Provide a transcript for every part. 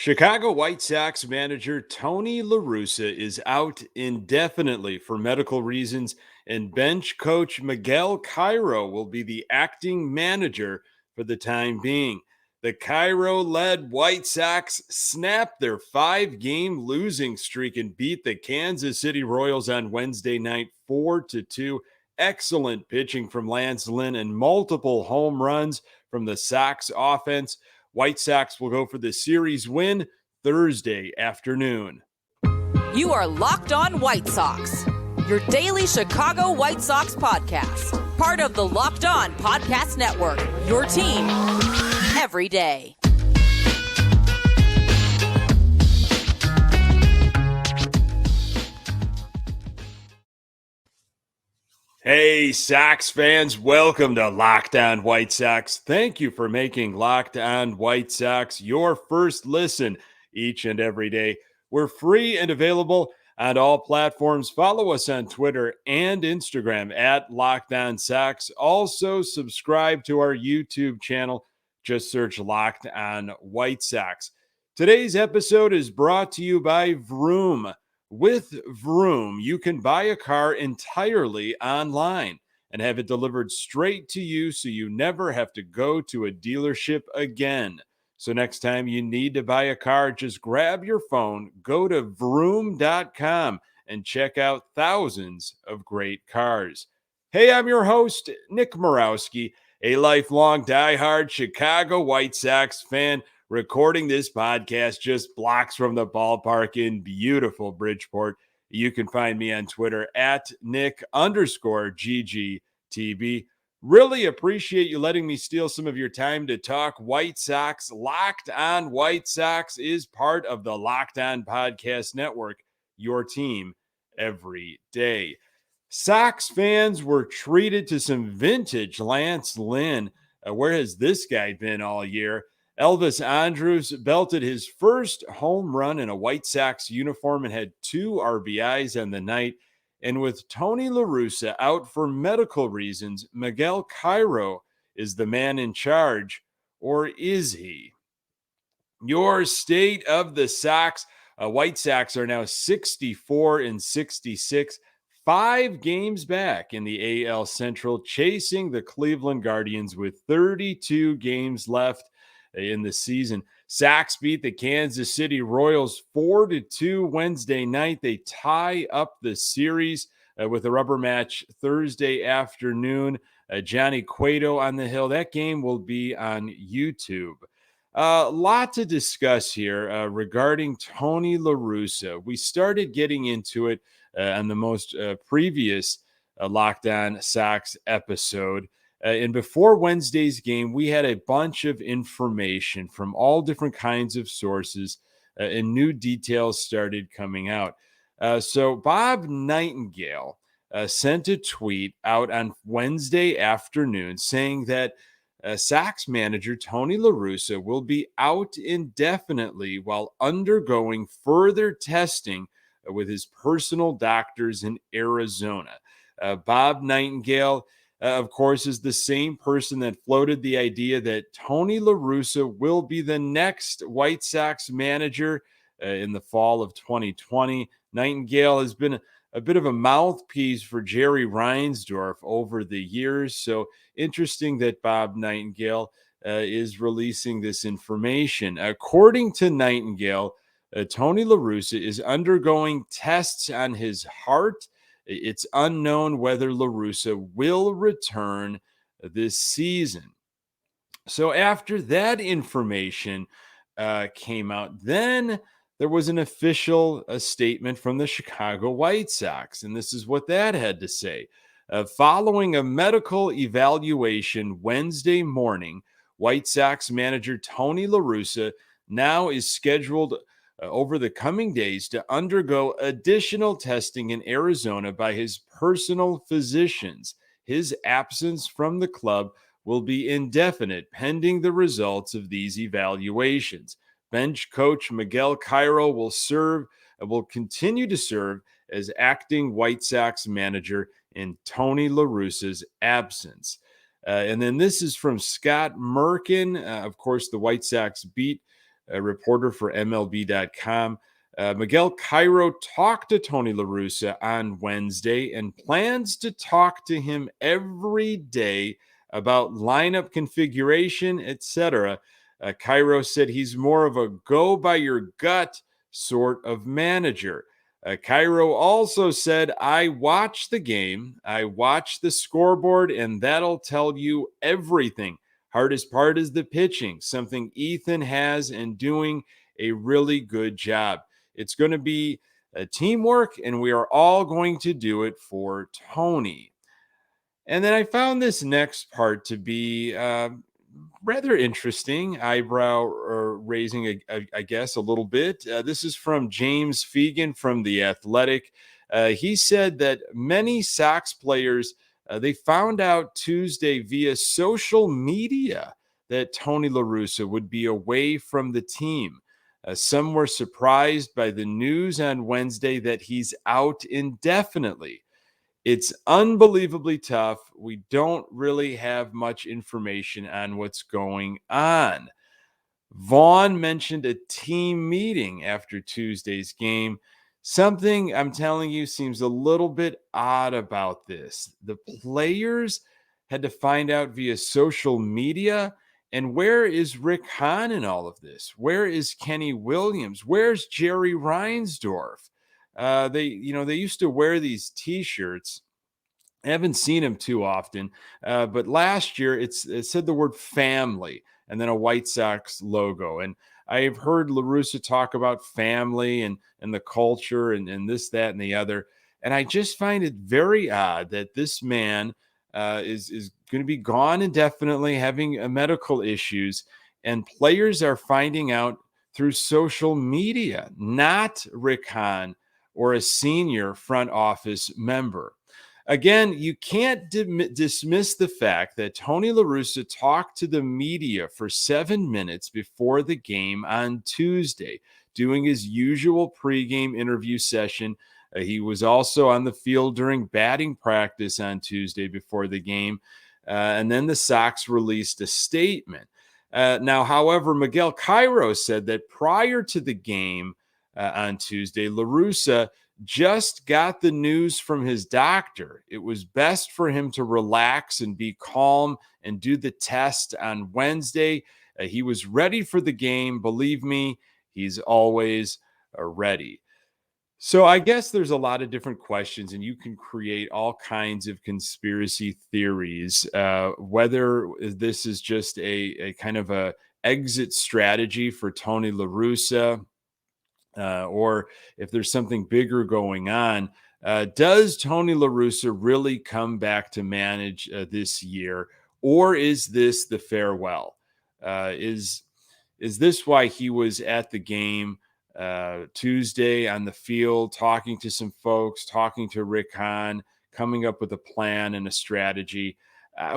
Chicago White Sox manager Tony La Russa is out indefinitely for medical reasons, and bench coach Miguel Cairo will be the acting manager for the time being. The Cairo led White Sox snapped their 5-game losing streak and beat the Kansas City Royals on Wednesday night 4-2. Excellent pitching from Lance Lynn and multiple home runs from the Sox offense. White Sox will go for the series win Thursday afternoon. You are Locked On White Sox, your daily Chicago White Sox podcast. Part of the Locked On Podcast Network, your team every day. Hey, Sox fans, welcome to Locked On White Sox. Thank you for making Locked On White Sox your first listen each and every day. We're free and available on all platforms. Follow us on Twitter and Instagram at Locked On Sox. Also, subscribe to our YouTube channel. Just search Locked On White Sox. Today's episode is brought to you by Vroom. With Vroom, you can buy a car entirely online and have it delivered straight to you so you never have to go to a dealership again. So next time you need to buy a car, just grab your phone, go to vroom.com and check out thousands of great cars. Hey, I'm your host, Nick Morawski, a lifelong diehard Chicago White Sox fan, recording this podcast just blocks from the ballpark in beautiful Bridgeport. You can find me on Twitter at Nick_GGTB. Really appreciate you letting me steal some of your time to talk White Sox. Locked On White Sox is part of the Locked On Podcast Network, your team every day. Sox fans were treated to some vintage Lance Lynn. Where has this guy been all year? Elvis Andrus belted his first home run in a White Sox uniform and had 2 RBIs on the night. And with Tony La Russa out for medical reasons, Miguel Cairo is the man in charge, or is he? Your state of the Sox. White Sox are now 64-66, 5 games back in the AL Central, chasing the Cleveland Guardians with 32 games left in the season. Sox beat the Kansas City Royals 4-2 Wednesday night. They tie up the series with a rubber match Thursday afternoon. Johnny Cueto on the hill. That game will be on YouTube. A lot to discuss here regarding Tony La Russa. We started getting into it on the most previous Locked On Sox episode. And before Wednesday's game, we had a bunch of information from all different kinds of sources, and new details started coming out. So Bob Nightingale sent a tweet out on Wednesday afternoon saying that Sox manager Tony La Russa will be out indefinitely while undergoing further testing with his personal doctors in Arizona. Bob Nightingale, of course, is the same person that floated the idea that Tony La Russa will be the next White Sox manager in the fall of 2020. Nightingale has been a bit of a mouthpiece for Jerry Reinsdorf over the years. So interesting that Bob Nightingale is releasing this information. According to Nightingale, Tony La Russa is undergoing tests on his heart. It's unknown whether La Russa will return this season. So after that information came out, then there was an official statement from the Chicago White Sox, and this is what that had to say. Following a medical evaluation Wednesday morning, White Sox manager Tony La Russa now is scheduled over the coming days to undergo additional testing in Arizona by his personal physicians. His absence from the club will be indefinite pending the results of these evaluations. Bench coach Miguel Cairo will continue to serve as acting White Sox manager in Tony La Russa's absence. And then this is from Scott Merkin. Of course, the White Sox beat a reporter for MLB.com. Miguel Cairo talked to Tony La Russa on Wednesday and plans to talk to him every day about lineup configuration, etc. Cairo said he's more of a go by your gut sort of manager. Cairo also said, I watch the game, I watch the scoreboard, and that'll tell you everything. Hardest part is the pitching, something Ethan has and doing a really good job. It's going to be a teamwork, and we are all going to do it for Tony. And then I found this next part to be rather interesting, eyebrow raising, I guess, a little bit. This is from James Fegan from The Athletic. He said that many Sox players, they found out Tuesday via social media that Tony La Russa would be away from the team. Some were surprised by the news on Wednesday that he's out indefinitely. It's unbelievably tough. We don't really have much information on what's going on. Vaughn mentioned a team meeting after Tuesday's game. Something I'm telling you seems a little bit odd about this. The players had to find out via social media. And where is Rick Hahn in all of this? Where is Kenny Williams? Where's Jerry Reinsdorf? They used to wear these T-shirts. I haven't seen him too often, but last year it said the word family and then a White Sox logo. And I've heard La Russa talk about family and the culture and this, that, and the other. And I just find it very odd that this man is going to be gone indefinitely, having medical issues, and players are finding out through social media, not Rick Hahn or a senior front office member. Again, you can't dismiss the fact that Tony La Russa talked to the media for 7 minutes before the game on Tuesday, doing his usual pregame interview session. He was also on the field during batting practice on Tuesday before the game. And then the Sox released a statement. Now, however, Miguel Cairo said that prior to the game on Tuesday, La Russa just got the news from his doctor. It was best for him to relax and be calm and do the test on Wednesday. He was ready for the game. Believe me, he's always ready. So I guess there's a lot of different questions, and you can create all kinds of conspiracy theories, whether this is just a kind of a exit strategy for Tony La Russa, or if there's something bigger going on. Does Tony La Russa really come back to manage this year, or is this the farewell? Is this why he was at the game Tuesday on the field, talking to some folks, talking to Rick Hahn, coming up with a plan and a strategy?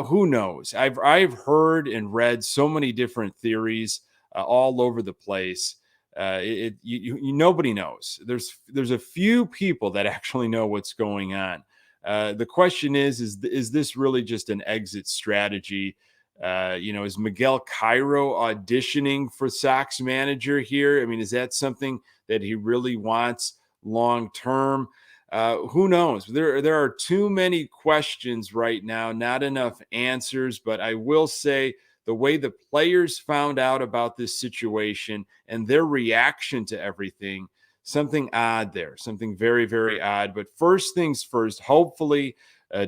Who knows? I've heard and read so many different theories all over the place. Nobody knows. There's a few people that actually know what's going on. The question is this really just an exit strategy? Is Miguel Cairo auditioning for Sox manager here? I mean, is that something that he really wants long term? Who knows? There are too many questions right now, not enough answers. But I will say, the way the players found out about this situation and their reaction to everything, something odd there, something very, very odd. But first things first, hopefully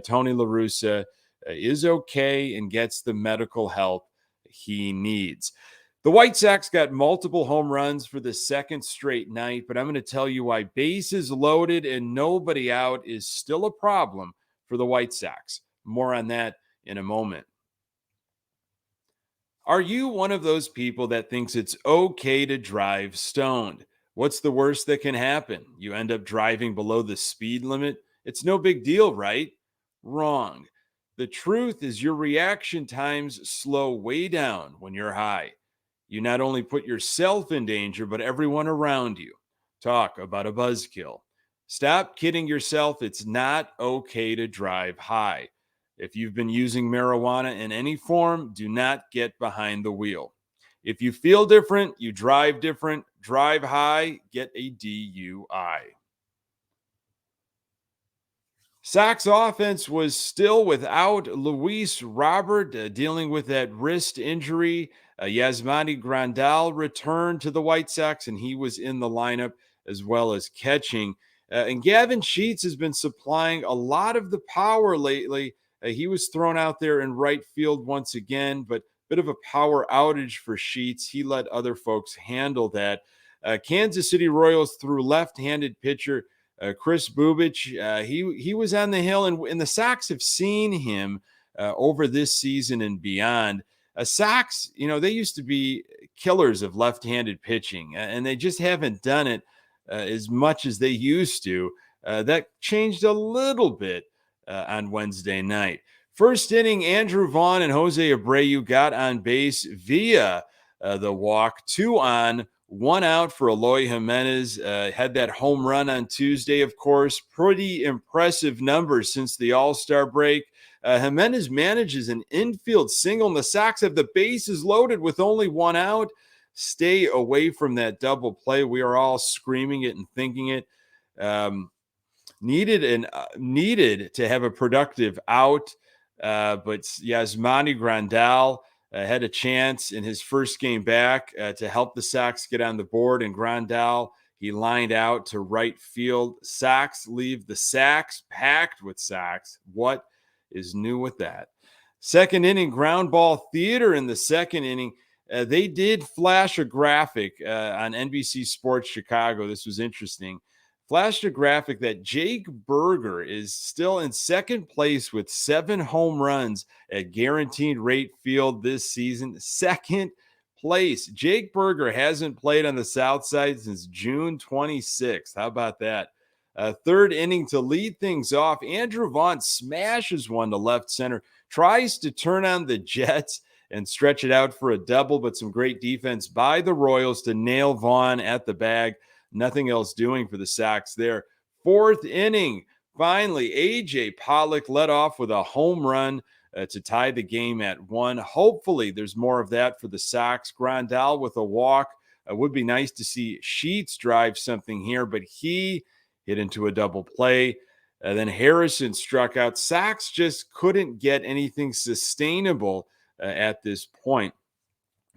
Tony La Russa is okay and gets the medical help he needs. The White Sox got multiple home runs for the second straight night, but I'm going to tell you why bases loaded and nobody out is still a problem for the White Sox. More on that in a moment. Are you one of those people that thinks it's okay to drive stoned? What's the worst that can happen? You end up driving below the speed limit? It's no big deal, right? Wrong. The truth is your reaction times slow way down when you're high. You not only put yourself in danger, but everyone around you. Talk about a buzzkill. Stop kidding yourself. It's not okay to drive high. If you've been using marijuana in any form, do not get behind the wheel. If you feel different, you drive different. Drive high, get a DUI. Sox offense was still without Luis Robert dealing with that wrist injury. Yasmani Grandal returned to the White Sox, and he was in the lineup as well as catching. And Gavin Sheets has been supplying a lot of the power lately. He was thrown out there in right field once again, but bit of a power outage for Sheets. He let other folks handle that. Kansas City Royals threw left-handed pitcher Chris Bubich. He was on the hill, and the Sox have seen him over this season and beyond. Sox, they used to be killers of left-handed pitching, and they just haven't done it as much as they used to. That changed a little bit on Wednesday night. First inning, Andrew Vaughn and Jose Abreu got on base via the walk. 2 on, 1 out for Eloy Jimenez. Had that home run on Tuesday, of course. Pretty impressive numbers since the All-Star break. Jimenez manages an infield single, and the Sox have the bases loaded with only 1 out. Stay away from that double play. We are all screaming it and thinking it. Needed to have a productive out, but Yasmani Grandal had a chance in his first game back to help the Sox get on the board, and Grandal, he lined out to right field. Sox leave the sacks packed with Sox. What is new with that? Second inning, ground ball theater in the second inning. They did flash a graphic on NBC Sports Chicago. This was interesting. Flashed a graphic that Jake Berger is still in second place with 7 home runs at guaranteed rate field this season. Second place. Jake Berger hasn't played on the South Side since June 26th. How about that? Third inning to lead things off. Andrew Vaughn smashes one to left center, tries to turn on the Jets and stretch it out for a double, but some great defense by the Royals to nail Vaughn at the bag. Nothing else doing for the Sox there. Fourth inning, finally, A.J. Pollock led off with a home run to tie the game at 1. Hopefully, there's more of that for the Sox. Grandal with a walk. Would be nice to see Sheets drive something here, but he hit into a double play. Then Harrison struck out. Sox just couldn't get anything sustainable at this point.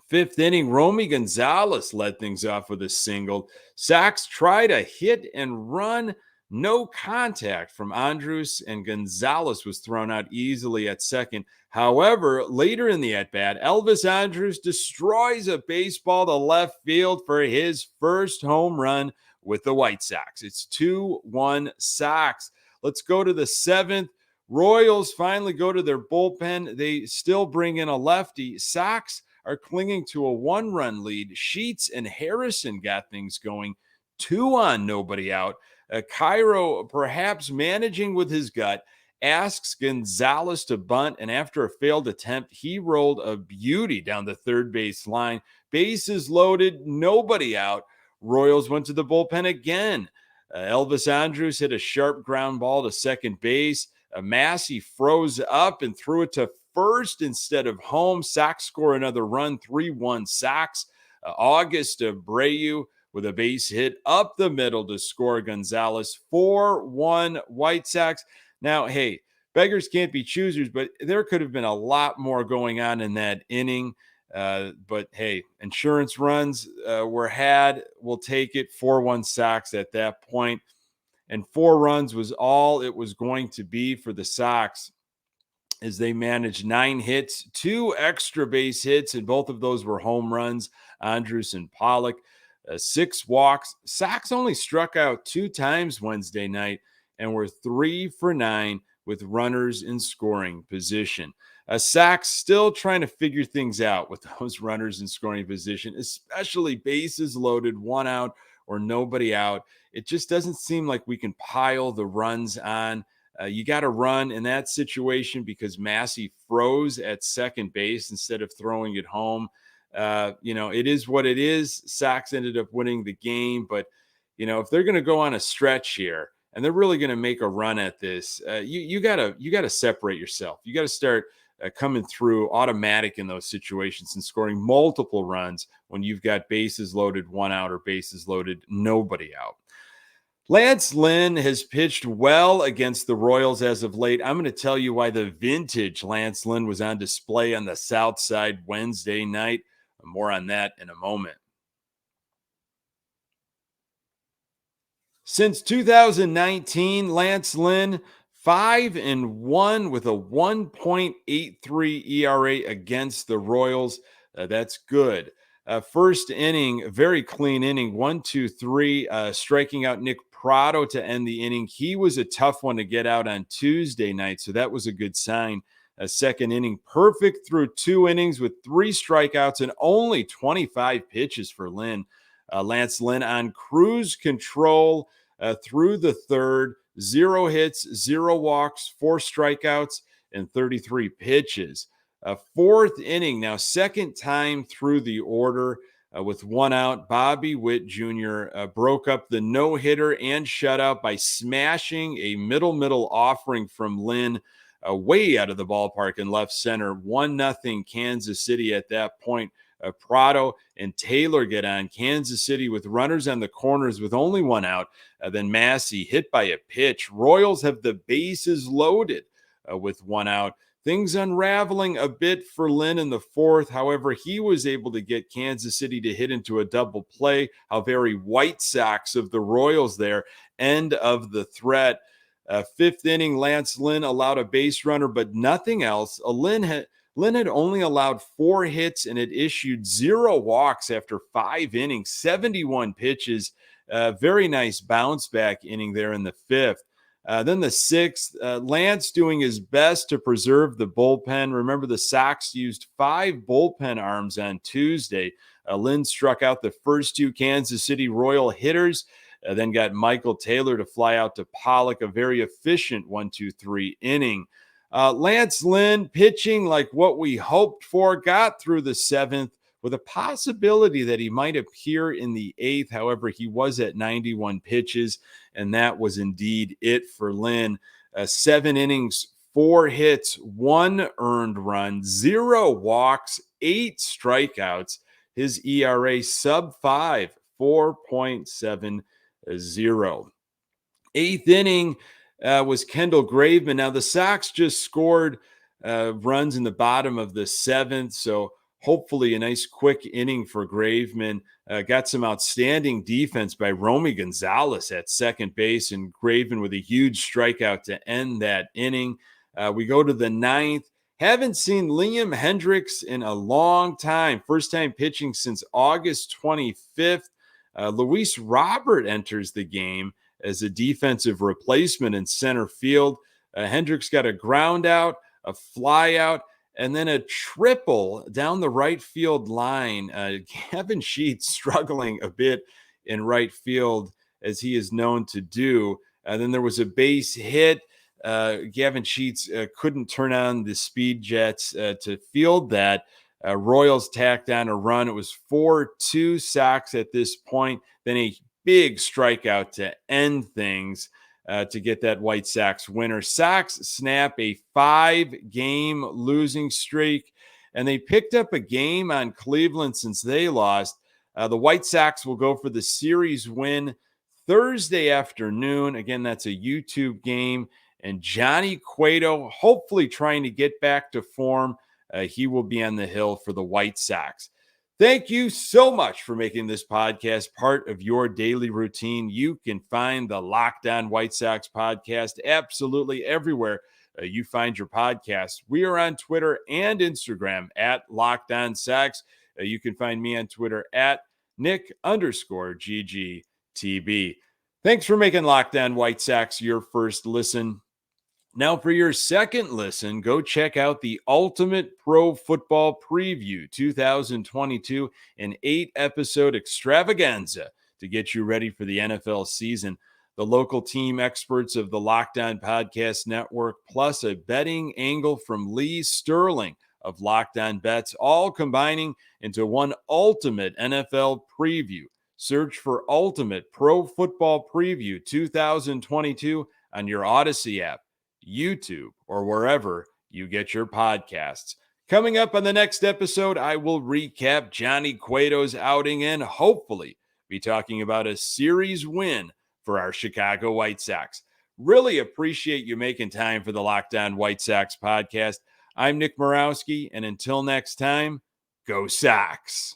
Fifth inning, Romy Gonzalez led things off with a single. Sox tried a hit and run. No contact from Andrus, and Gonzalez was thrown out easily at second. However, later in the at-bat, Elvis Andrus destroys a baseball to left field for his first home run with the White Sox. It's 2-1 Sox. Let's go to the seventh. Royals finally go to their bullpen. They still bring in a lefty. Sox are clinging to a 1-run lead. Sheets and Harrison got things going. 2 on, nobody out. Cairo, perhaps managing with his gut, asks Gonzalez to bunt, and after a failed attempt, he rolled a beauty down the third base line. Bases loaded, nobody out. Royals went to the bullpen again. Elvis Andrus hit a sharp ground ball to second base. Massey froze up and threw it to first instead of home. Sox score another run, 3-1 Sox. August Abreu with a base hit up the middle to score Gonzalez. 4-1 White Sox. Now, hey, beggars can't be choosers, but there could have been a lot more going on in that inning. But hey, insurance runs were had. We'll take it. 4-1 Sox at that point. And 4 runs was all it was going to be for the Sox, as they managed 9 hits, 2 extra base hits, and both of those were home runs. Andrus and Pollock, 6 walks. Sox only struck out 2 times Wednesday night and were 3 for 9 with runners in scoring position. Sox still trying to figure things out with those runners in scoring position, especially bases loaded, 1 out or nobody out. It just doesn't seem like we can pile the runs on. You got to run in that situation because Massey froze at second base instead of throwing it home. It is what it is. Sox ended up winning the game, but if they're going to go on a stretch here and they're really going to make a run at this, you gotta separate yourself. You got to start coming through automatic in those situations and scoring multiple runs when you've got bases loaded, one out, or bases loaded, nobody out. Lance Lynn has pitched well against the Royals as of late. I'm going to tell you why the vintage Lance Lynn was on display on the South Side Wednesday night. More on that in a moment. Since 2019, Lance Lynn 5-1 with a 1.83 ERA against the Royals. That's good. First inning, very clean inning, 1-2-3, striking out Nick Prado to end the inning. He was a tough one to get out on Tuesday night, so that was a good sign. Second inning, perfect through 2 innings with 3 strikeouts and only 25 pitches for Lynn. Lance Lynn on cruise control through the third, 0 hits, 0 walks, 4 strikeouts, and 33 pitches. Fourth inning, now second time through the order with 1 out. Bobby Witt Jr. Broke up the no-hitter and shutout by smashing a middle offering from Lynn way out of the ballpark in left center. 1-0 Kansas City at that point. Prado and Taylor get on. Kansas City with runners on the corners with only 1 out. Then Massey hit by a pitch. Royals have the bases loaded with 1 out. Things unraveling a bit for Lynn in the fourth. However, he was able to get Kansas City to hit into a double play. How very White Sox of the Royals there. End of the threat. Fifth inning, Lance Lynn allowed a base runner, but nothing else. Lynn had only allowed 4 hits and had issued 0 walks after 5 innings, 71 pitches. Very nice bounce back inning there in the fifth. Then the sixth, Lance doing his best to preserve the bullpen. Remember, the Sox used 5 bullpen arms on Tuesday. Lynn struck out the first 2 Kansas City Royal hitters, then got Michael Taylor to fly out to Pollock, a very efficient 1-2-3 inning. Lance Lynn pitching like what we hoped for, got through the 7th with a possibility that he might appear in the 8th. However, he was at 91 pitches, and that was indeed it for Lynn. 7 innings, 4 hits, 1 earned run, 0 walks, 8 strikeouts. His ERA sub-5, 4.70. 8th inning was Kendall Graveman. Now, the Sox just scored runs in the bottom of the 7th, so hopefully a nice quick inning for Graveman. Got some outstanding defense by Romy Gonzalez at second base, and Graveman with a huge strikeout to end that inning. We go to the 9th. Haven't seen Liam Hendriks in a long time. First time pitching since August 25th. Luis Robert enters the game as a defensive replacement in center field. Hendriks got a ground out, a fly out, and then a triple down the right field line. Kevin Sheets struggling a bit in right field, as he is known to do. Then there was a base hit. Gavin Sheets couldn't turn on the speed jets to field that. Royals tacked on a run. It was 4-2 Sox at this point. Then a big strikeout to end things to get that White Sox winner. Sox snap a 5-game losing streak, and they picked up a game on Cleveland since they lost. The White Sox will go for the series win Thursday afternoon. Again, that's a YouTube game. And Johnny Cueto hopefully trying to get back to form. He will be on the hill for the White Sox. Thank you so much for making this podcast part of your daily routine. You can find the Locked On White Sox podcast absolutely everywhere you find your podcasts. We are on Twitter and Instagram at Locked On Sox. You can find me on Twitter at Nick_GGTB. Thanks for making Locked On White Sox your first listen. Now, for your second listen, go check out the Ultimate Pro Football Preview 2022, an 8-episode extravaganza to get you ready for the NFL season. The local team experts of the Locked On Podcast Network, plus a betting angle from Lee Sterling of Locked On Bets, all combining into one ultimate NFL preview. Search for Ultimate Pro Football Preview 2022 on your Odyssey app, YouTube, or wherever you get your podcasts. Coming up on the next episode, I will recap Johnny Cueto's outing and hopefully be talking about a series win for our Chicago White Sox. Really appreciate you making time for the Locked On White Sox podcast. I'm Nick Morawski, and until next time, go Sox.